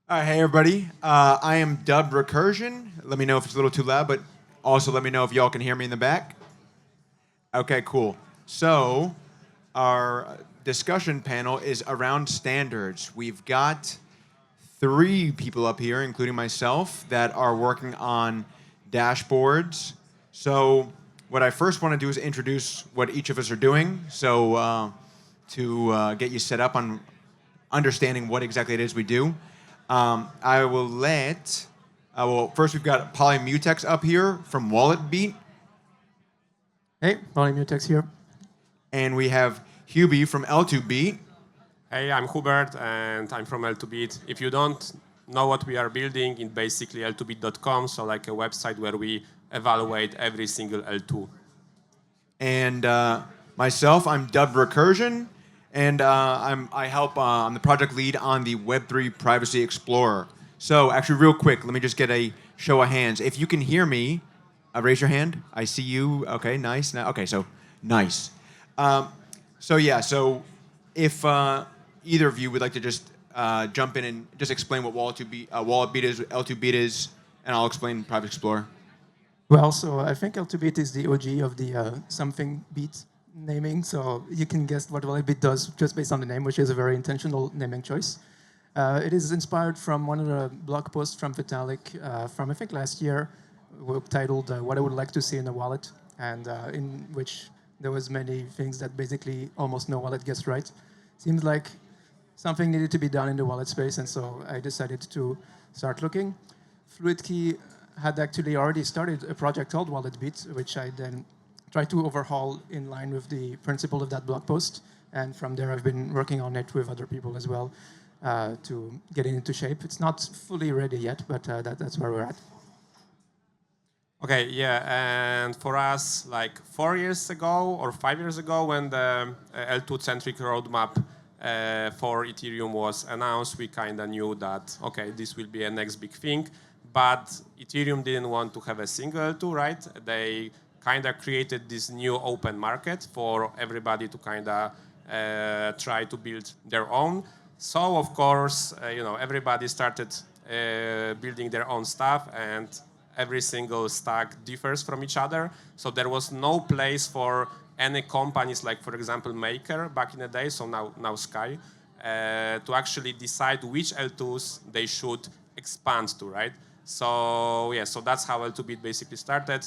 Hey everybody. I am dubbed Recursion. Let me know if it's a little too loud, but also let me know if y'all can hear me in the back. Okay, cool. So, our discussion panel is around standards. We've got 3 people up here, including myself, that are working on dashboards. So, what I first want to do is introduce what each of us are doing. So, to get you set up on understanding what exactly it is we do. I will let, first we've got Polymutex up here from WalletBeat. Hey, Polymutex here. And we have Hubie from L2Beat. Hey, I'm Hubert, and I'm from L2Beat. If you don't know what we are building, it's basically l2beat.com, so like a website where we evaluate every single L2. And myself, I'm dubbed Recursion. And I'm the project lead on the Web3 Privacy Explorer. So actually real quick, let me just get a show of hands. If you can hear me, raise your hand. I see you. Okay, nice. Okay, so nice. So if either of you would like to just jump in and just explain what WalletBeat is, L2Beat is, and I'll explain Private Explorer. Well, so I think L2Beat is the OG of the something beat naming, so you can guess what WalletBeat does just based on the name, which is a very intentional naming choice. It is inspired from one of the blog posts from Vitalik from I think last year, titled "What I Would Like to See in a Wallet," and in which there was many things that basically almost no wallet gets right. Seems like something needed to be done in the wallet space, and so I decided to start looking. FluidKey had actually already started a project called WalletBeat, which I then try to overhaul in line with the principle of that blog post. And from there, I've been working on it with other people as well to get it into shape. It's not fully ready yet, but that's where we're at. Okay, yeah, and for us, like 4 years ago or 5 years ago, when the L2-centric roadmap for Ethereum was announced, we kind of knew that, okay, this will be a next big thing. But Ethereum didn't want to have a single L2, right? They kind of created this new open market for everybody to kind of try to build their own. So of course, everybody started building their own stuff, and every single stack differs from each other. So there was no place for any companies, like for example Maker back in the day, so now Sky, to actually decide which L2s they should expand to, right? So yeah, so that's how L2Beat basically started.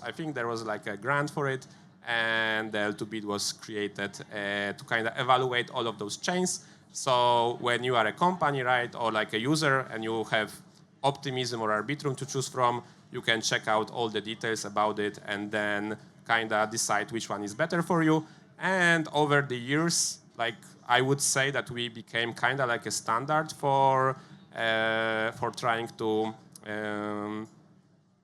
I think there was like a grant for it, and the L2Beat was created to kind of evaluate all of those chains. So when you are a company, right, or like a user, and you have Optimism or Arbitrum to choose from, you can check out all the details about it, and then kind of decide which one is better for you. And over the years, like I would say that we became kind of like a standard for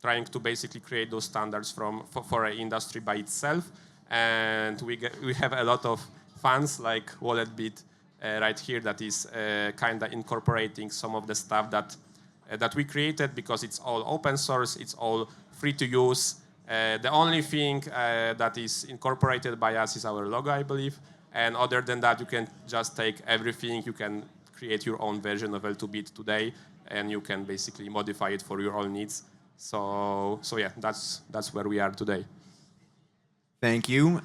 trying to basically create those standards for an industry by itself. And we have a lot of fans like WalletBeat right here that is kind of incorporating some of the stuff that we created, because it's all open source, it's all free to use. The only thing that is incorporated by us is our logo, I believe. And other than that, you can just take everything. You can create your own version of L2Beat today, and you can basically modify it for your own needs. So yeah, that's where we are today. Thank you.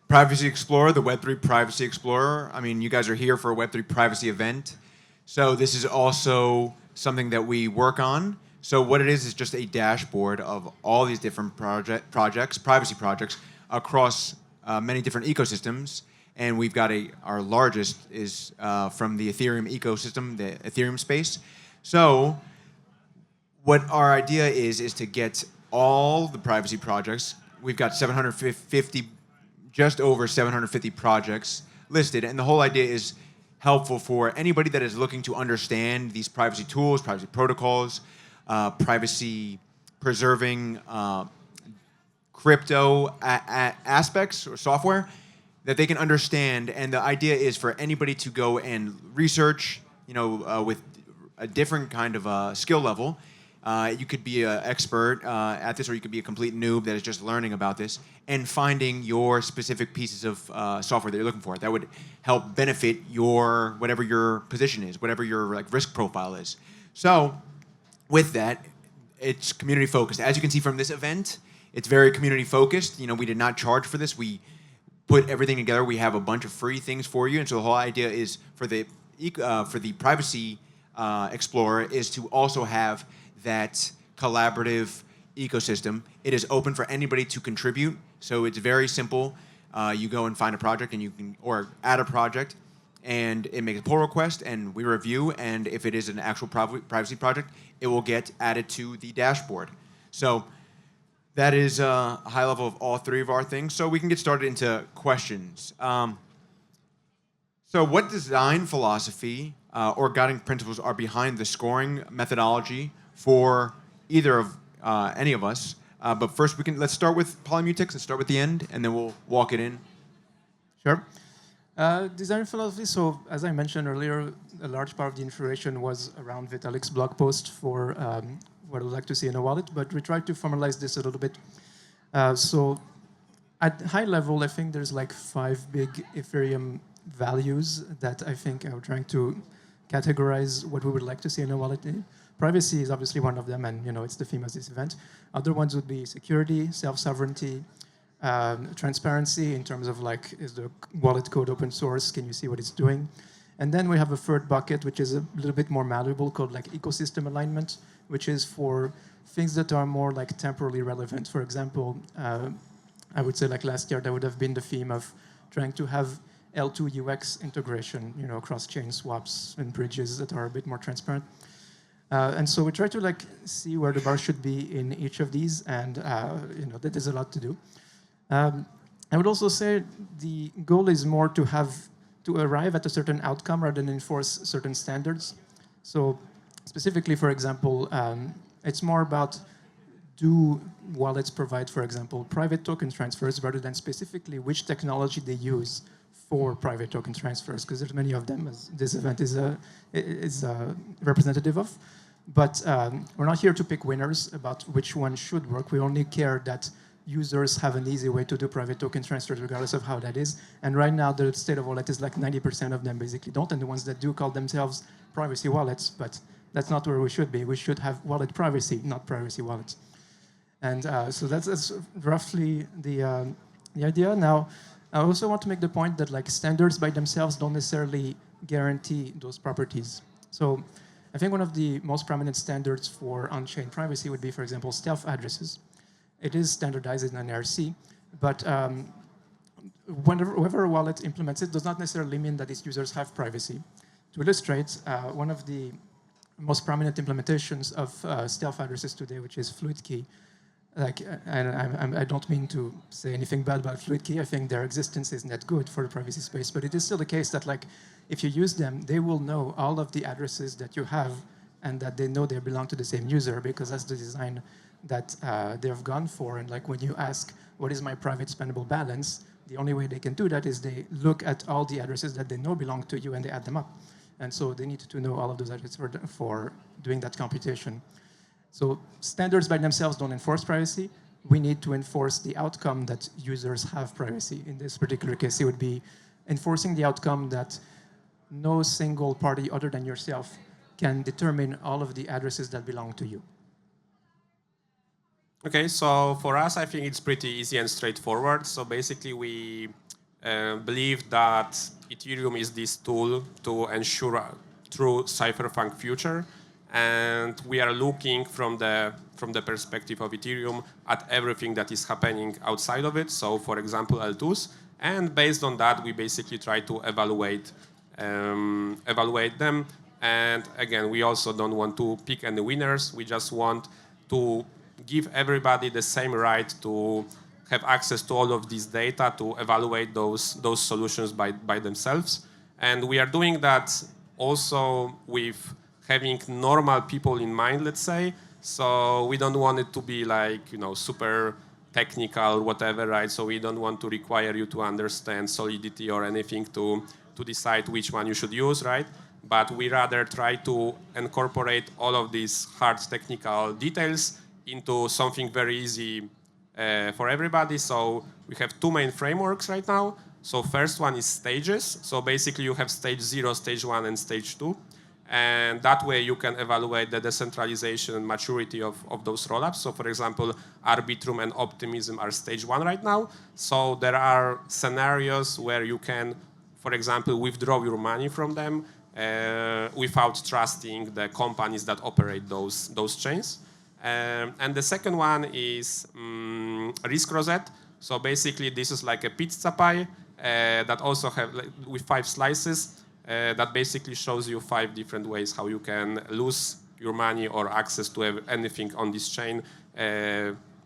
Privacy Explorer, the Web3 Privacy Explorer. I mean, you guys are here for a Web3 privacy event. So this is also something that we work on. So what it is just a dashboard of all these different projects, privacy projects, across many different ecosystems. And we've got our largest is from the Ethereum ecosystem, the Ethereum space. So what our idea is to get all the privacy projects. We've got just over 750 projects listed. And the whole idea is helpful for anybody that is looking to understand these privacy tools, privacy protocols, privacy preserving crypto aspects or software that they can understand. And the idea is for anybody to go and research, with a different kind of skill level, You could be an expert at this, or you could be a complete noob that is just learning about this and finding your specific pieces of software that you're looking for that would help benefit your whatever your position is, whatever your like risk profile is. So, with that, it's community focused. As you can see from this event, it's very community focused. You know, we did not charge for this. We put everything together. We have a bunch of free things for you, and so the whole idea is for the privacy explorer is to also have that collaborative ecosystem. It is open for anybody to contribute, so it's very simple. You go and find a project, and you can or add a project, and it makes a pull request, and we review. And if it is an actual privacy project, it will get added to the dashboard. So that is a high level of all three of our things. So we can get started into questions. So what design philosophy or guiding principles are behind the scoring methodology for either of any of us? But first, let's start with Polymutex. Let's start with the end, and then we'll walk it in. Sure. Design philosophy. So as I mentioned earlier, a large part of the inspiration was around Vitalik's blog post for what I would like to see in a wallet. But we tried to formalize this a little bit. So at high level, I think there's like 5 big Ethereum values that I think are trying to categorize what we would like to see in a wallet. Privacy is obviously one of them, and you know it's the theme of this event. Other ones would be security, self-sovereignty, transparency in terms of like, is the wallet code open source? Can you see what it's doing? And then we have a third bucket, which is a little bit more malleable, called like ecosystem alignment, which is for things that are more like temporally relevant. For example, I would say like last year, that would have been the theme of trying to have L2 UX integration, you know, across chain swaps and bridges that are a bit more transparent. And so we try to like see where the bar should be in each of these, and you know, that there's a lot to do. I would also say the goal is more to arrive at a certain outcome rather than enforce certain standards. So specifically, for example, it's more about, do wallets provide, for example, private token transfers rather than specifically which technology they use for private token transfers, because there's many of them, as this event is representative of. But we're not here to pick winners about which one should work. We only care that users have an easy way to do private token transfers regardless of how that is. And right now, the state of wallet is like 90% of them basically don't, and the ones that do call themselves privacy wallets, but that's not where we should be. We should have wallet privacy, not privacy wallets. And so that's roughly the idea. Now, I also want to make the point that like standards by themselves don't necessarily guarantee those properties. So I think one of the most prominent standards for on-chain privacy would be, for example, stealth addresses. It is standardized in an RC, but whoever a wallet implements it does not necessarily mean that its users have privacy. To illustrate, one of the most prominent implementations of stealth addresses today, which is FluidKey. Like, and I don't mean to say anything bad about FluidKey. I think their existence isn't that good for the privacy space, but it is still the case that like, if you use them, they will know all of the addresses that you have, and that they know they belong to the same user, because that's the design that they've gone for. And like when you ask, what is my private spendable balance? The only way they can do that is they look at all the addresses that they know belong to you and they add them up. And so they need to know all of those addresses for doing that computation. So standards by themselves don't enforce privacy. We need to enforce the outcome that users have privacy. In this particular case, it would be enforcing the outcome that no single party other than yourself can determine all of the addresses that belong to you. Okay, so for us, I think it's pretty easy and straightforward. So basically, we believe that Ethereum is this tool to ensure a true cypherpunk future. And we are looking from the perspective of Ethereum at everything that is happening outside of it. So, for example, L2s. And based on that, we basically try to evaluate them. And again, we also don't want to pick any winners. We just want to give everybody the same right to have access to all of this data to evaluate those solutions by themselves. And we are doing that also with having normal people in mind, let's say. So we don't want it to be like, you know, super technical, whatever, right? So we don't want to require you to understand Solidity or anything to decide which one you should use, right? but we rather try to incorporate all of these hard technical details into something very easy for everybody. So we have two main frameworks right now. So first one is stages. So basically you have stage 0, stage 1, and stage 2. And that way you can evaluate the decentralization and maturity of those rollups. So for example, Arbitrum and Optimism are stage 1 right now. So there are scenarios where you can, for example, withdraw your money from them without trusting the companies that operate those chains. And the second one is Risk Rosette. So basically this is like a pizza pie that also have with 5 slices. That basically shows you 5 different ways how you can lose your money or access to anything on this chain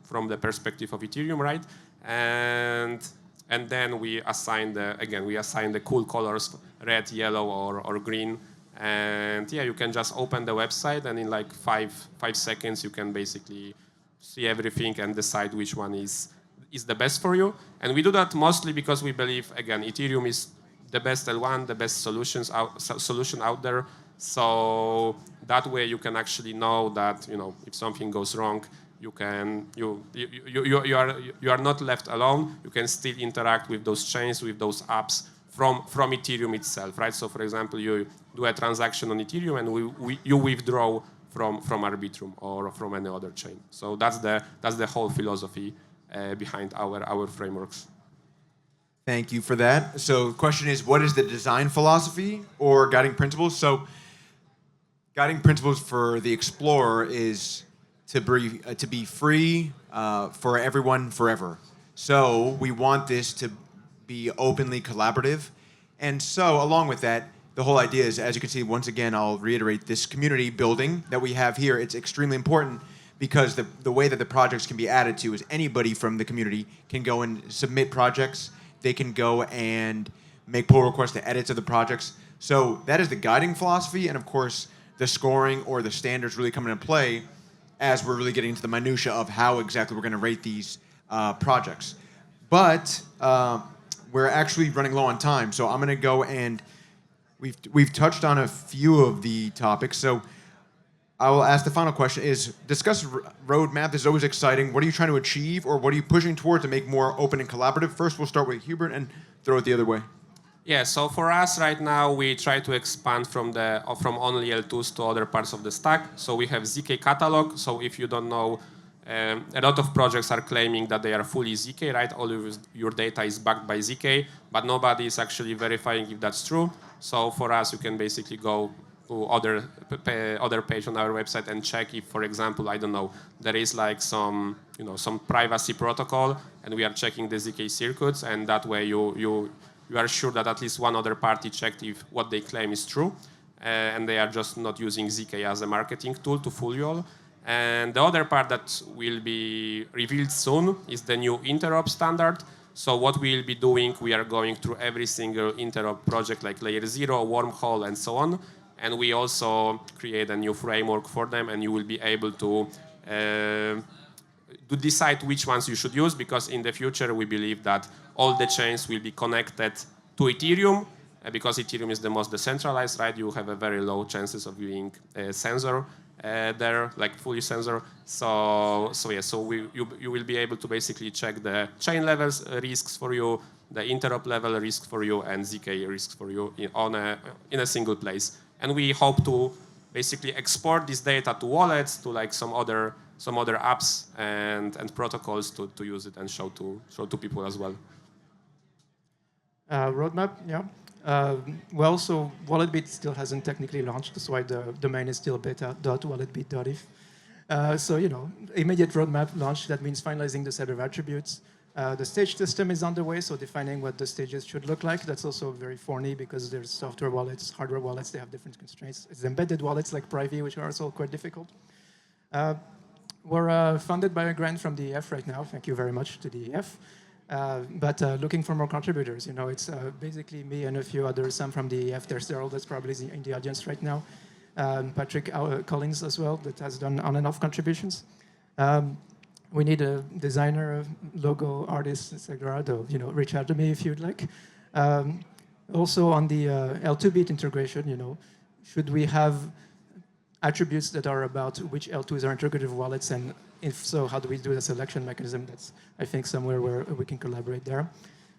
from the perspective of Ethereum, right? And then we assign the cool colors, red, yellow, or green. And yeah, you can just open the website, and in like 5 seconds you can basically see everything and decide which one is the best for you. And we do that mostly because we believe, again, Ethereum is the best L1, the best solution out there. So that way you can actually know that, you know, if something goes wrong, you are not left alone. You can still interact with those chains, with those apps from Ethereum itself, right? So for example, you do a transaction on Ethereum and you withdraw from Arbitrum or from any other chain. So that's the whole philosophy behind our frameworks. Thank you for that. So the question is, what is the design philosophy or guiding principles? So guiding principles for the Explorer is to be free for everyone forever. So we want this to be openly collaborative. And so along with that, the whole idea is, as you can see, once again, I'll reiterate, this community building that we have here, it's extremely important because the way that the projects can be added to is anybody from the community can go and submit projects. They can go and make pull requests to edits of the projects. So that is the guiding philosophy, and of course, the scoring or the standards really come into play as we're really getting into the minutia of how exactly we're going to rate these projects. But we're actually running low on time, so I'm going to go and we've touched on a few of the topics. So I will ask the final question is, discuss roadmap. This is always exciting. What are you trying to achieve, or what are you pushing toward to make more open and collaborative? First, we'll start with Hubert and throw it the other way. Yeah, so for us right now, we try to expand from only L2s to other parts of the stack. So we have ZK catalog. So if you don't know, a lot of projects are claiming that they are fully ZK, right? All of your data is backed by ZK, but nobody is actually verifying if that's true. So for us, you can basically go to other page on our website and check if, for example, I don't know, there is like some privacy protocol, and we are checking the ZK circuits, and that way you are sure that at least one other party checked if what they claim is true, and they are just not using ZK as a marketing tool to fool you all. And the other part that will be revealed soon is the new interop standard. So what we'll be doing, we are going through every single interop project like Layer 0, Wormhole, and so on. And we also create a new framework for them, and you will be able to decide which ones you should use, because in the future we believe that all the chains will be connected to Ethereum, because Ethereum is the most decentralized, right? You have a very low chances of being a censor there, like fully censor. So you will be able to basically check the chain levels risks for you, the interop level risk for you, and ZK risks for you in a single place. And we hope to basically export this data to wallets, to like some other apps and protocols to use it and show to people as well. Roadmap, yeah. Well, so WalletBit still hasn't technically launched. That's why the domain is still beta.walletbit.if. So, immediate roadmap launch, that means finalizing the set of attributes. The stage system is underway, so defining what the stages should look like. That's also very thorny because there's software wallets, hardware wallets, they have different constraints. It's embedded wallets like Privy, which are also quite difficult. We're funded by a grant from the EF right now. Thank you very much to the EF. But looking for more contributors. It's basically me and a few others, some from the EF. There's Daryl that's probably in the audience right now. Patrick Collins as well, that has done on and off contributions. We need a designer, a logo artist, etc. Reach out to me if you'd like. Also on the L2Bit integration, should we have attributes that are about which L2s are integrative wallets, and if so, how do we do the selection mechanism? That's, I think, somewhere where we can collaborate there.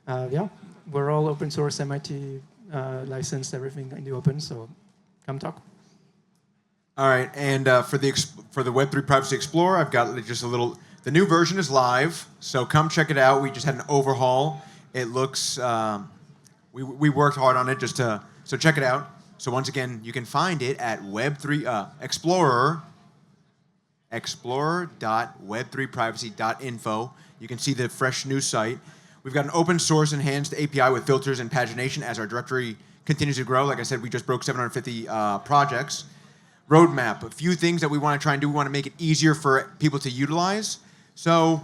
Yeah, we're all open source, MIT licensed, everything in the open, so come talk. All right, and for the Web3 Privacy Explorer, I've got just a little. The new version is live, so come check it out. We just had an overhaul. It looks. We worked hard on it just to. So check it out. So once again, you can find it at Web3 explorer.web3privacy.info. You can see the fresh new site. We've got an open source enhanced API with filters and pagination as our directory continues to grow. Like I said, we just broke 750 projects. Roadmap, a few things that we want to try and do. We want to make it easier for people to utilize. So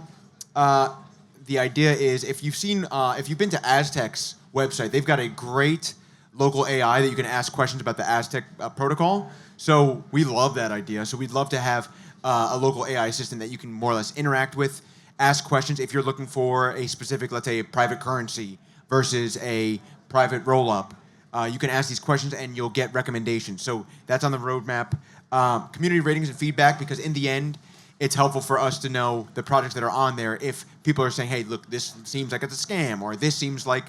the idea is, if you've been to Aztec's website, they've got a great local AI that you can ask questions about the Aztec protocol. So we love that idea. So we'd love to have a local AI assistant that you can more or less interact with, ask questions if you're looking for a specific, let's say, a private currency versus a private roll-up. You can ask these questions and you'll get recommendations. So that's on the roadmap. Community ratings and feedback, because in the end, it's helpful for us to know the projects that are on there. If people are saying, hey, look, this seems like it's a scam, or this seems like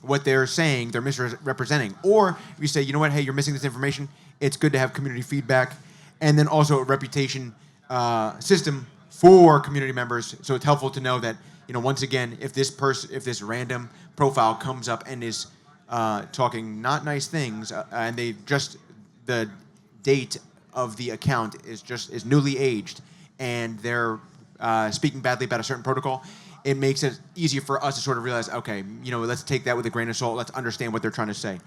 what they're saying, they're misrepresenting. Or if you say, you know what, hey, you're missing this information, it's good to have community feedback. And then also a reputation system for community members. So it's helpful to know that, once again, if this random profile comes up and is talking not nice things, and the date of the account is newly aged, and they're speaking badly about a certain protocol, it makes it easier for us to sort of realize, okay, let's take that with a grain of salt. Let's understand what they're trying to say.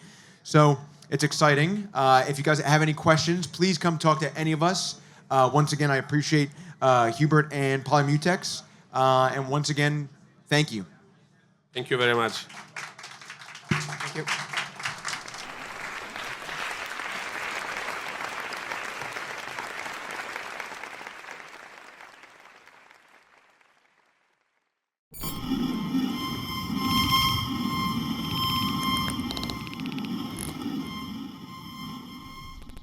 So it's exciting. If you guys have any questions, please come talk to any of us. Once again, I appreciate Hubert and Polymutex. And once again, thank you. Thank you very much. Thank you.